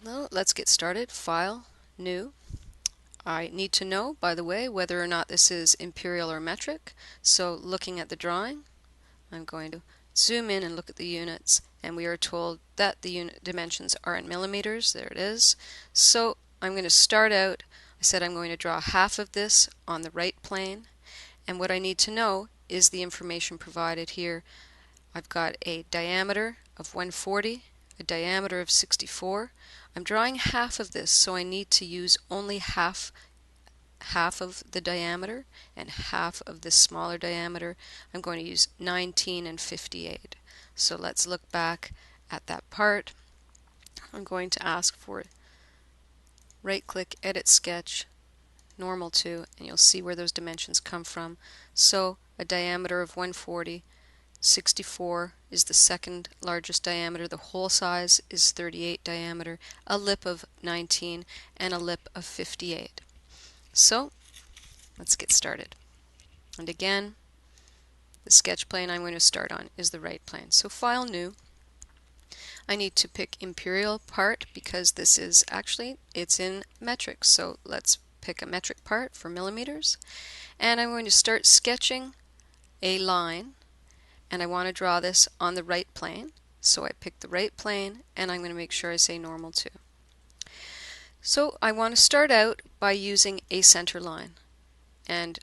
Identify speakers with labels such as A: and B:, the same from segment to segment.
A: Well, let's get started. File, New. I need to know, by the way, whether or not this is imperial or metric. So looking at the drawing, I'm going to zoom in and look at the units, and we are told that the unit dimensions are in millimeters. There it is. So I'm going to start out, I said I'm going to draw half of this on the right plane, and what I need to know is the information provided here. I've got a diameter of 140, a diameter of 64. I'm drawing half of this, so I need to use only half of the diameter, and half of this smaller diameter I'm going to use 19 and 58. So let's look back at that part. I'm going to ask for right click, edit sketch, normal to, and you'll see where those dimensions come from. So a diameter of 140, 64 is the second largest diameter, the hole size is 38 diameter, a lip of 19, and a lip of 58. So let's get started. And again, the sketch plane I'm going to start on is the right plane. So File, New. I need to pick imperial part because this is actually, it's in metric. So let's pick a metric part for millimeters. And I'm going to start sketching a line, and I want to draw this on the right plane. So I pick the right plane, and I'm going to make sure I say normal to. So I want to start out by using a center line. And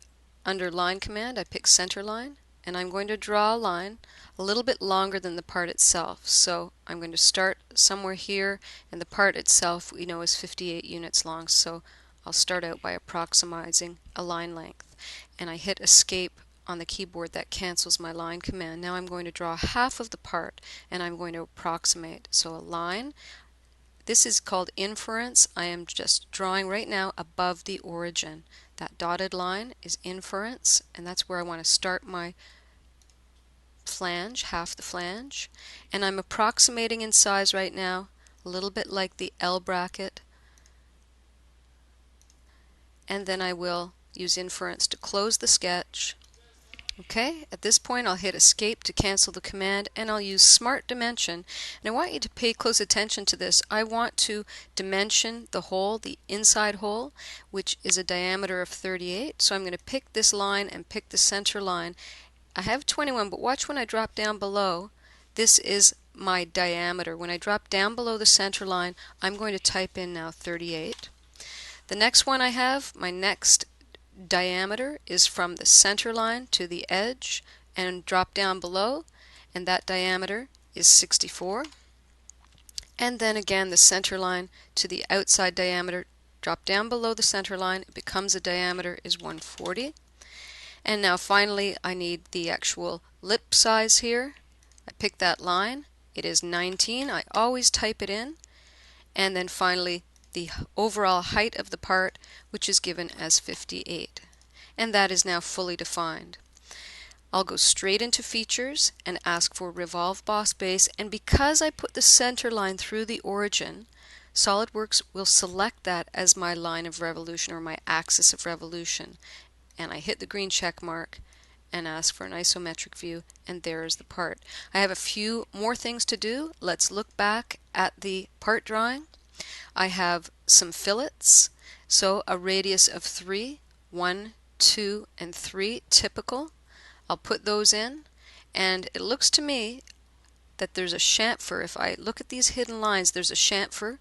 A: under line command I pick center line, and I'm going to draw a line a little bit longer than the part itself. So I'm going to start somewhere here, and the part itself we know is 58 units long, so I'll start out by approximating a line length. And I hit escape on the keyboard. That cancels my line command. Now I'm going to draw half of the part, and I'm going to approximate. So a line, this is called inference. I am just drawing right now above the origin. That dotted line is inference, and that's where I want to start my flange, half the flange. And I'm approximating in size right now, a little bit like the L bracket. And then I will use inference to close the sketch. Okay, at this point I'll hit escape to cancel the command, and I'll use smart dimension. And I want you to pay close attention to this. I want to dimension the hole, the inside hole, which is a diameter of 38. So I'm going to pick this line and pick the center line. I have 21, but watch when I drop down below. This is my diameter. When I drop down below the center line, I'm going to type in now 38. The next one I have, my next diameter is from the center line to the edge, and drop down below, and that diameter is 64. And then again the center line to the outside diameter, drop down below the center line, it becomes a diameter is 140. And now finally I need the actual lip size here. I pick that line, it is 19. I always type it in. And then finally the overall height of the part, which is given as 58. And that is now fully defined. I'll go straight into Features and ask for Revolve Boss Base, and because I put the center line through the origin, SolidWorks will select that as my line of revolution, or my axis of revolution. And I hit the green check mark and ask for an isometric view, and there is the part. I have a few more things to do. Let's look back at the part drawing. I have some fillets, so a radius of 3, 1, 2, and 3, typical. I'll put those in, and it looks to me that there's a chamfer. If I look at these hidden lines, there's a chamfer,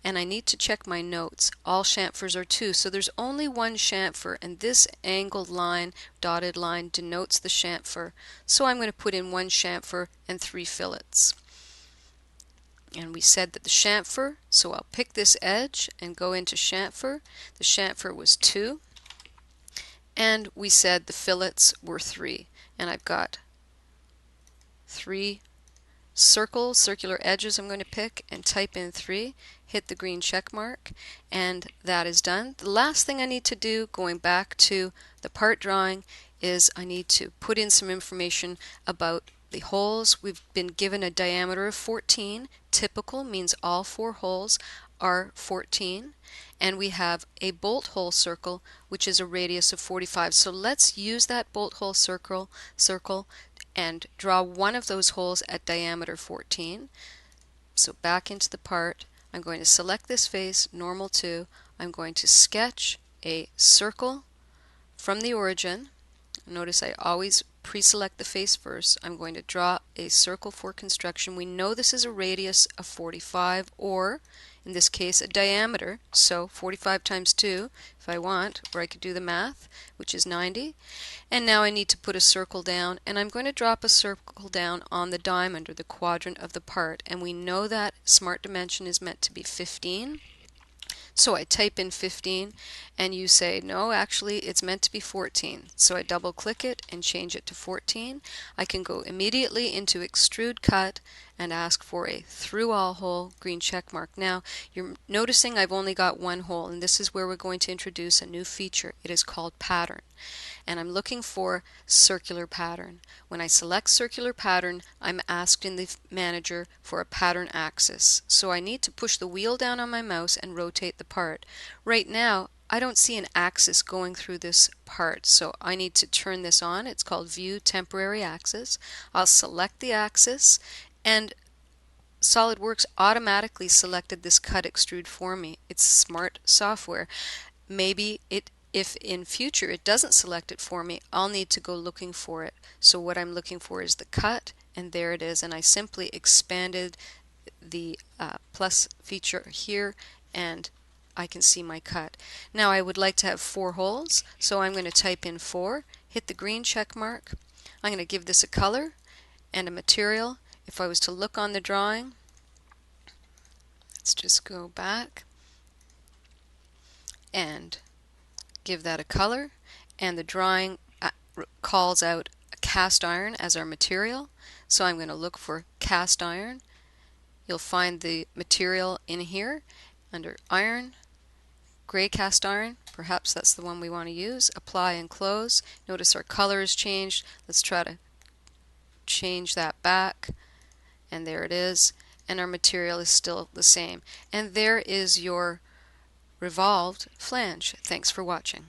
A: and I need to check my notes. All chamfers are 2, so there's only one chamfer, and this angled line, dotted line, denotes the chamfer. So I'm going to put in 1 chamfer and 3 fillets. And we said that the chamfer, so I'll pick this edge and go into chamfer. The chamfer was 2. And we said the fillets were 3. And I've got 3 circular edges I'm going to pick, and type in 3, hit the green check mark, and that is done. The last thing I need to do, going back to the part drawing, is I need to put in some information about the holes. We've been given a diameter of 14. Typical means all 4 holes are 14. And we have a bolt hole circle, which is a radius of 45. So let's use that bolt hole circle and draw one of those holes at diameter 14. So back into the part, I'm going to select this face, normal to. I'm going to sketch a circle from the origin. Notice I always pre-select the face first. I'm going to draw a circle for construction. We know this is a radius of 45, or in this case a diameter, so 45 times 2 if I want, or I could do the math, which is 90. And now I need to put a circle down, and I'm going to drop a circle down on the diamond or the quadrant of the part, and we know that smart dimension is meant to be 15. So I type in 15 and you say, no, actually it's meant to be 14. So I double click it and change it to 14. I can go immediately into Extrude Cut and ask for a through all hole, green check mark. Now you're noticing I've only got one hole, and this is where we're going to introduce a new feature. It is called Pattern. And I'm looking for circular pattern. When I select circular pattern, I'm asked in the manager for a pattern axis. So I need to push the wheel down on my mouse and rotate the part. Right now, I don't see an axis going through this part, so I need to turn this on. It's called View Temporary Axis. I'll select the axis, and SolidWorks automatically selected this cut extrude for me. It's smart software. Maybe if in future it doesn't select it for me, I'll need to go looking for it. So what I'm looking for is the cut, and there it is, and I simply expanded the plus feature here, and I can see my cut. Now I would like to have 4 holes, so I'm going to type in 4, hit the green check mark. I'm going to give this a color and a material. If I was to look on the drawing, let's just go back and give that a color, and the drawing calls out cast iron as our material, so I'm going to look for cast iron. You'll find the material in here under iron, gray cast iron. Perhaps that's the one we want to use. Apply and close. Notice our color has changed. Let's try to change that back, and there it is, and our material is still the same. And there is your revolved flange. Thanks for watching.